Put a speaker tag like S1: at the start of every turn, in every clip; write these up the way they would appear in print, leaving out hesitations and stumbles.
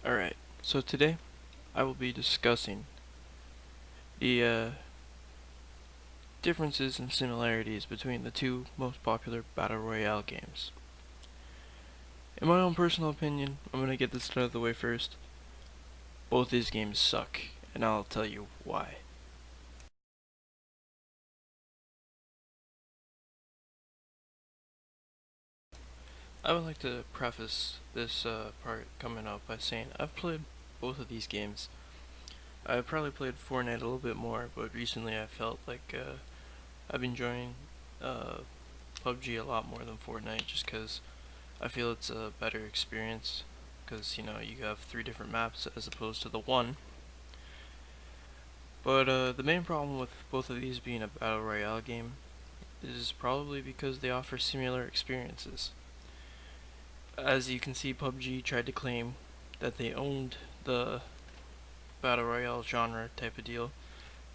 S1: Alright, so today I will be discussing the differences and similarities between the two most popular Battle Royale games. In my own personal opinion, I'm going to get this out of the way first. Both these games suck, and I'll tell you why. I would like to preface this part coming up by saying I've played both of these games. I've probably played Fortnite a little bit more, but recently I felt like I've been enjoying PUBG a lot more than Fortnite just because I feel it's a better experience because you have 3 different maps as opposed to the one. But the main problem with both of these being a battle royale game is probably because they offer similar experiences. As you can see, PUBG tried to claim that they owned the battle royale genre type of deal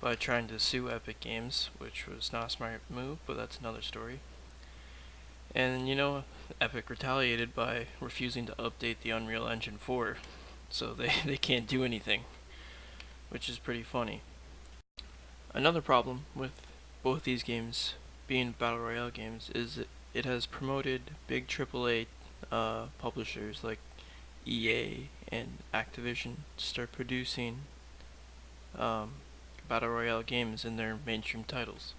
S1: by trying to sue Epic Games, which was not a smart move, but that's another story. And Epic retaliated by refusing to update the Unreal Engine 4, so they can't do anything, which is pretty funny. Another problem with both these games being Battle Royale games is that it has promoted big AAA publishers like EA and Activision to start producing Battle Royale games in their mainstream titles.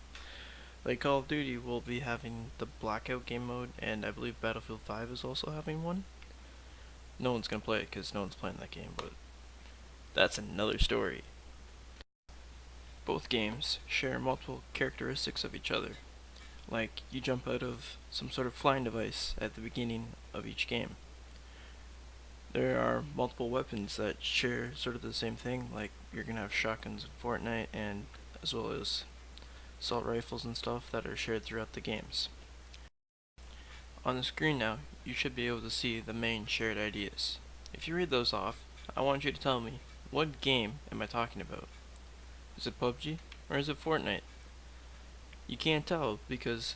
S1: Like Call of Duty will be having the Blackout game mode, and I believe Battlefield 5 is also having one. No one's gonna play it because no one's playing that game, but that's another story. Both games share multiple characteristics of each other, like you jump out of some sort of flying device at the beginning of each game. There are multiple weapons that share sort of the same thing, like you're gonna have shotguns in Fortnite, and as well as assault rifles and stuff that are shared throughout the games. On the screen now, you should be able to see the main shared ideas. If you read those off, I want you to tell me, what game am I talking about? Is it PUBG or is it Fortnite? You can't tell because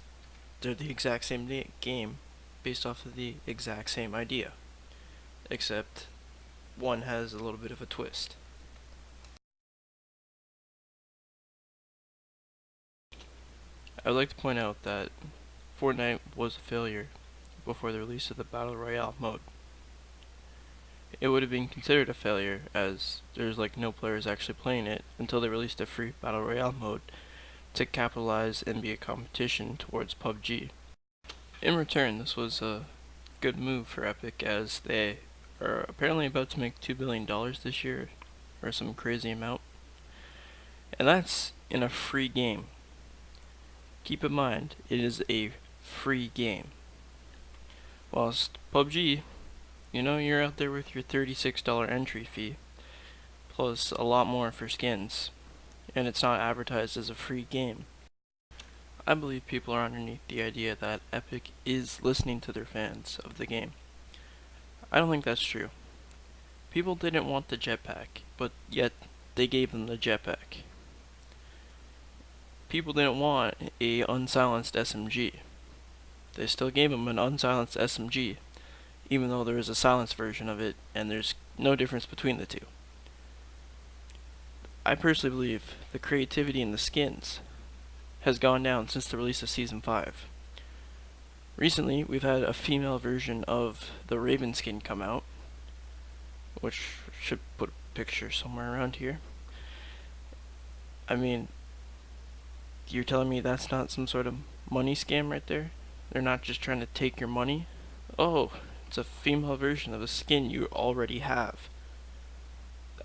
S1: they're the exact same game based off of the exact same idea, except one has a little bit of a twist. I would like to point out that Fortnite was a failure before the release of the Battle Royale mode. It would have been considered a failure as there's like no players actually playing it until they released a free Battle Royale mode to capitalize and be a competition towards PUBG. In return, this was a good move for Epic as they are apparently about to make $2 billion this year, or some crazy amount. And that's in a free game. Keep in mind, it is a free game. Whilst PUBG, you're out there with your $36 entry fee, plus a lot more for skins, and it's not advertised as a free game. I believe people are underneath the idea that Epic is listening to their fans of the game. I don't think that's true. People didn't want the jetpack, but yet they gave them the jetpack. People didn't want a unsilenced SMG. They still gave them an unsilenced SMG, even though there is a silenced version of it, and there's no difference between the two. I personally believe the creativity in the skins has gone down since the release of Season 5. Recently, we've had a female version of the Raven skin come out, which should put a picture somewhere around here. I mean, you're telling me that's not some sort of money scam right there? They're not just trying to take your money? Oh, it's a female version of a skin you already have.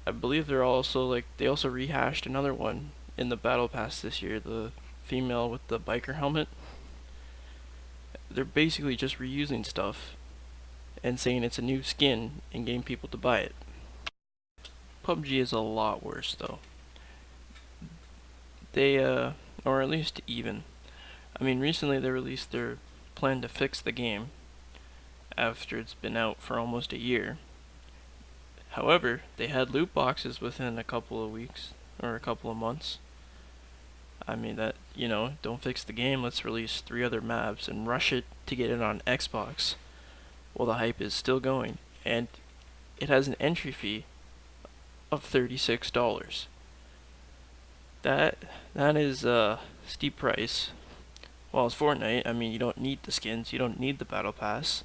S1: I believe they also rehashed another one in the battle pass this year, the female with the biker helmet. They're basically just reusing stuff and saying it's a new skin and getting people to buy it. PUBG is a lot worse though. They or at least even. I mean, recently they released their plan to fix the game after it's been out for almost a year. However, they had loot boxes within a couple of weeks or a couple of months. I mean, don't fix the game, let's release 3 other maps and rush it to get it on Xbox while the hype is still going. And it has an entry fee of $36. That that is a steep price. While it's Fortnite, I mean, you don't need the skins, you don't need the battle pass,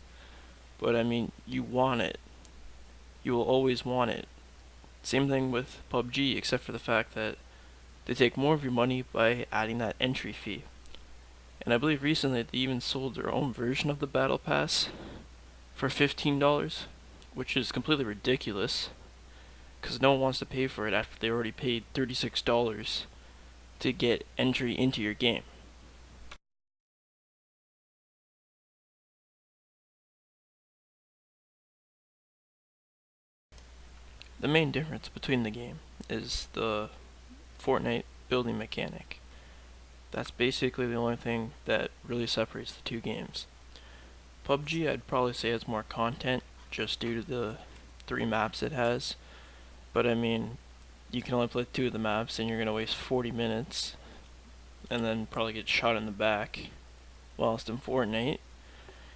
S1: but I mean, you want it. You will always want it. Same thing with PUBG, except for the fact that they take more of your money by adding that entry fee. And I believe recently they even sold their own version of the battle pass for $15, which is completely ridiculous, because no one wants to pay for it after they already paid $36 to get entry into your game. The main difference between the game is the Fortnite building mechanic. That's basically the only thing that really separates the two games. PUBG, I'd probably say has more content just due to the 3 maps it has, but I mean, you can only play 2 of the maps and you're gonna waste 40 minutes and then probably get shot in the back. Whilst in Fortnite,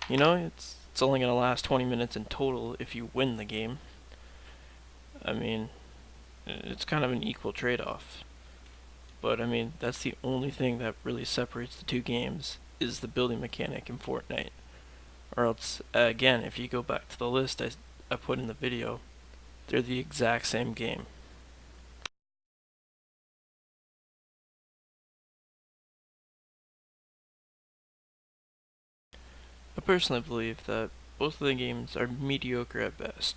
S1: it's only gonna last 20 minutes in total if you win the game. I mean, it's kind of an equal trade-off. But I mean, that's the only thing that really separates the two games is the building mechanic in Fortnite. Or else, again, if you go back to the list I put in the video, they're the exact same game. I personally believe that both of the games are mediocre at best.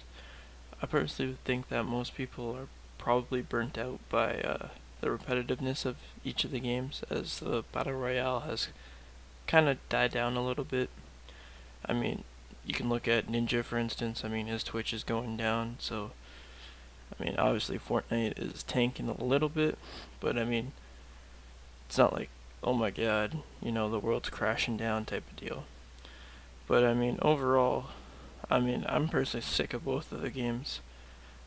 S1: I personally think that most people are probably burnt out by the repetitiveness of each of the games, as the Battle Royale has kind of died down a little bit. I mean, you can look at Ninja, for instance. I mean, his Twitch is going down, so I mean, obviously Fortnite is tanking a little bit, but I mean, it's not like, oh my god, the world's crashing down type of deal. But I mean, overall, I mean, I'm personally sick of both of the games.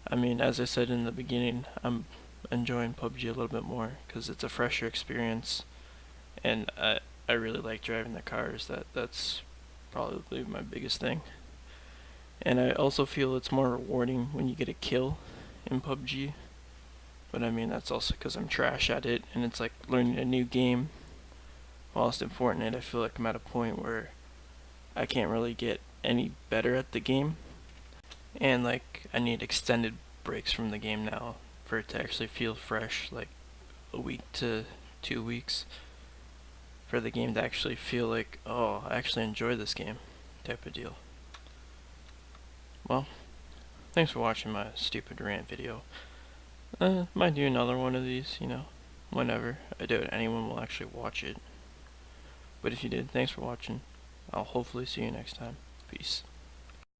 S1: I mean, as I said in the beginning, I'm enjoying PUBG a little bit more because it's a fresher experience, and I really like driving the cars. That's probably my biggest thing. And I also feel it's more rewarding when you get a kill in PUBG. But I mean, that's also because I'm trash at it, and it's like learning a new game. Whilst in Fortnite, I feel like I'm at a point where I can't really get any better at the game. And like, I need extended breaks from the game now for it to actually feel fresh, like a week to 2 weeks. For the game to actually feel like, oh, I actually enjoy this game, type of deal. Well, thanks for watching my stupid rant video. Might do another one of these, whenever. I doubt anyone will actually watch it. But if you did, thanks for watching. I'll hopefully see you next time. Peace.